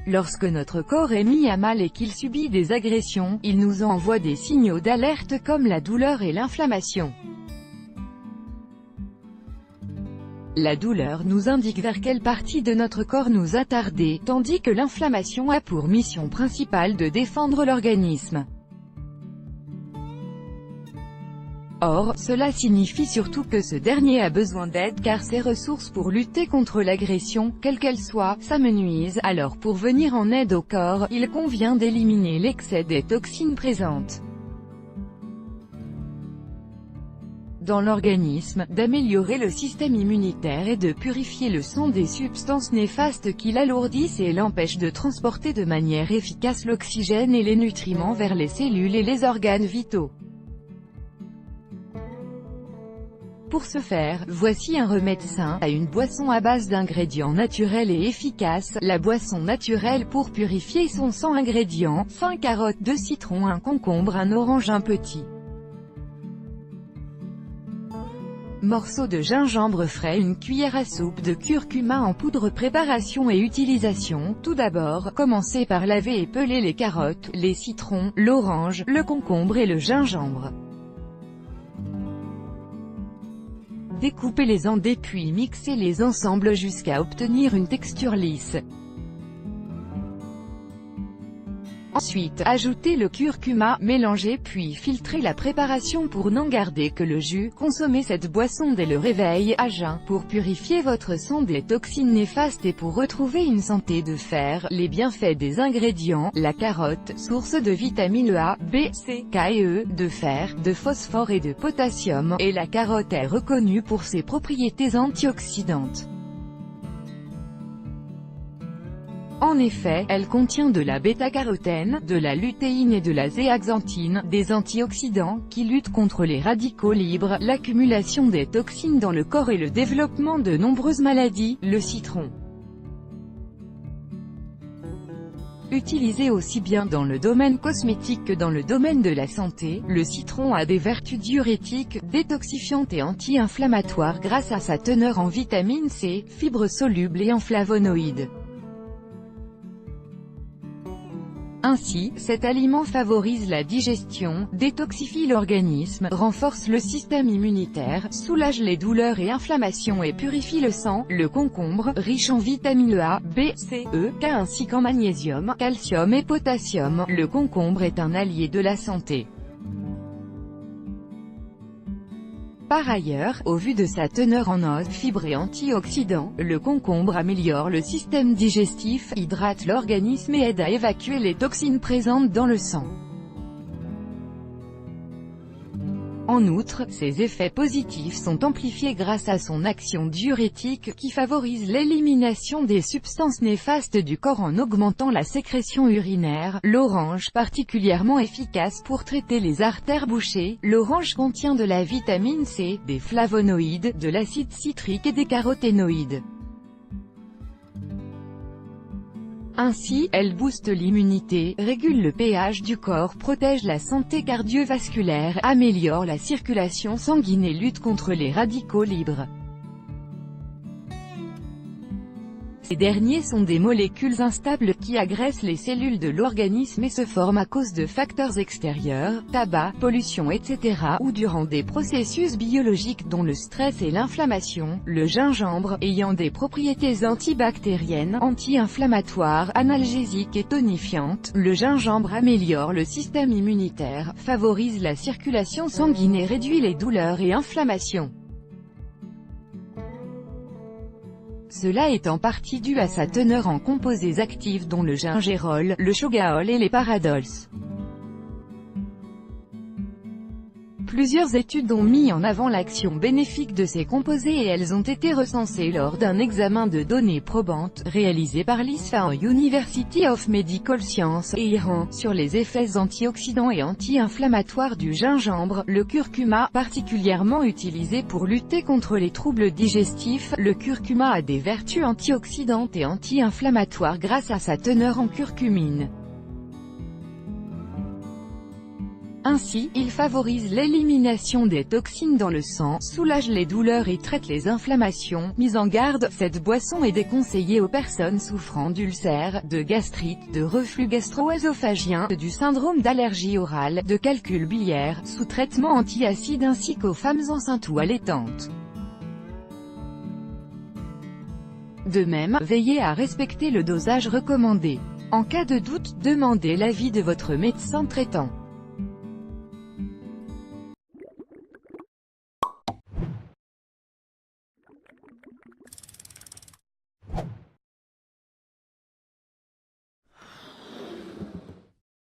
Lorsque notre corps est mis à mal et qu'il subit des agressions, il nous envoie des signaux d'alerte comme la douleur et l'inflammation. La douleur nous indique vers quelle partie de notre corps nous attarder, tandis que l'inflammation a pour mission principale de défendre l'organisme. Or, cela signifie surtout que ce dernier a besoin d'aide car ses ressources pour lutter contre l'agression, quelle qu'elle soit, s'amenuisent. Alors pour venir en aide au corps, il convient d'éliminer l'excès des toxines présentes dans l'organisme, d'améliorer le système immunitaire et de purifier le sang des substances néfastes qui l'alourdissent et l'empêchent de transporter de manière efficace l'oxygène et les nutriments vers les cellules et les organes vitaux. Pour ce faire, voici un remède sain à une boisson à base d'ingrédients naturels et efficaces. La boisson naturelle pour purifier son sang. Ingrédients: 5 carottes, 2 citrons, 1 concombre, 1 orange, 1 petit morceau de gingembre frais, 1 cuillère à soupe de curcuma en poudre. Préparation et utilisation. Tout d'abord, commencez par laver et peler les carottes, les citrons, l'orange, le concombre et le gingembre. Découpez-les en dés puis mixez-les ensemble jusqu'à obtenir une texture lisse. Ensuite, ajoutez le curcuma, mélangez puis filtrez la préparation pour n'en garder que le jus. Consommez cette boisson dès le réveil, à jeun, pour purifier votre sang des toxines néfastes et pour retrouver une santé de fer. Les bienfaits des ingrédients: la carotte, source de vitamines A, B, C, K et E, de fer, de phosphore et de potassium, et la carotte est reconnue pour ses propriétés antioxydantes. En effet, elle contient de la bêta-carotène, de la lutéine et de la zéaxanthine, des antioxydants, qui luttent contre les radicaux libres, l'accumulation des toxines dans le corps et le développement de nombreuses maladies. Le citron, utilisé aussi bien dans le domaine cosmétique que dans le domaine de la santé, le citron a des vertus diurétiques, détoxifiantes et anti-inflammatoires grâce à sa teneur en vitamine C, fibres solubles et en flavonoïdes. Ainsi, cet aliment favorise la digestion, détoxifie l'organisme, renforce le système immunitaire, soulage les douleurs et inflammations et purifie le sang. Le concombre, riche en vitamines A, B, C, E, K ainsi qu'en magnésium, calcium et potassium, le concombre est un allié de la santé. Par ailleurs, au vu de sa teneur en os, fibres et antioxydants, le concombre améliore le système digestif, hydrate l'organisme et aide à évacuer les toxines présentes dans le sang. En outre, ses effets positifs sont amplifiés grâce à son action diurétique qui favorise l'élimination des substances néfastes du corps en augmentant la sécrétion urinaire. L'orange, particulièrement efficace pour traiter les artères bouchées, l'orange contient de la vitamine C, des flavonoïdes, de l'acide citrique et des caroténoïdes. Ainsi, elle booste l'immunité, régule le pH du corps, protège la santé cardiovasculaire, améliore la circulation sanguine et lutte contre les radicaux libres. Ces derniers sont des molécules instables qui agressent les cellules de l'organisme et se forment à cause de facteurs extérieurs, tabac, pollution etc. ou durant des processus biologiques dont le stress et l'inflammation. Le gingembre, ayant des propriétés antibactériennes, anti-inflammatoires, analgésiques et tonifiantes, le gingembre améliore le système immunitaire, favorise la circulation sanguine et réduit les douleurs et inflammations. Cela est en partie dû à sa teneur en composés actifs dont le gingérol, le shogaol et les paradols. Plusieurs études ont mis en avant l'action bénéfique de ces composés et elles ont été recensées lors d'un examen de données probantes, réalisé par l'Isfahan University of Medical Sciences et Iran, sur les effets antioxydants et anti-inflammatoires du gingembre. Le curcuma, particulièrement utilisé pour lutter contre les troubles digestifs, le curcuma a des vertus antioxydantes et anti-inflammatoires grâce à sa teneur en curcumine. Ainsi, il favorise l'élimination des toxines dans le sang, soulage les douleurs et traite les inflammations. Mise en garde, cette boisson est déconseillée aux personnes souffrant d'ulcères, de gastrite, de reflux gastro-œsophagien, du syndrome d'allergie orale, de calcul biliaire, sous traitement anti-acide ainsi qu'aux femmes enceintes ou allaitantes. De même, veillez à respecter le dosage recommandé. En cas de doute, demandez l'avis de votre médecin traitant.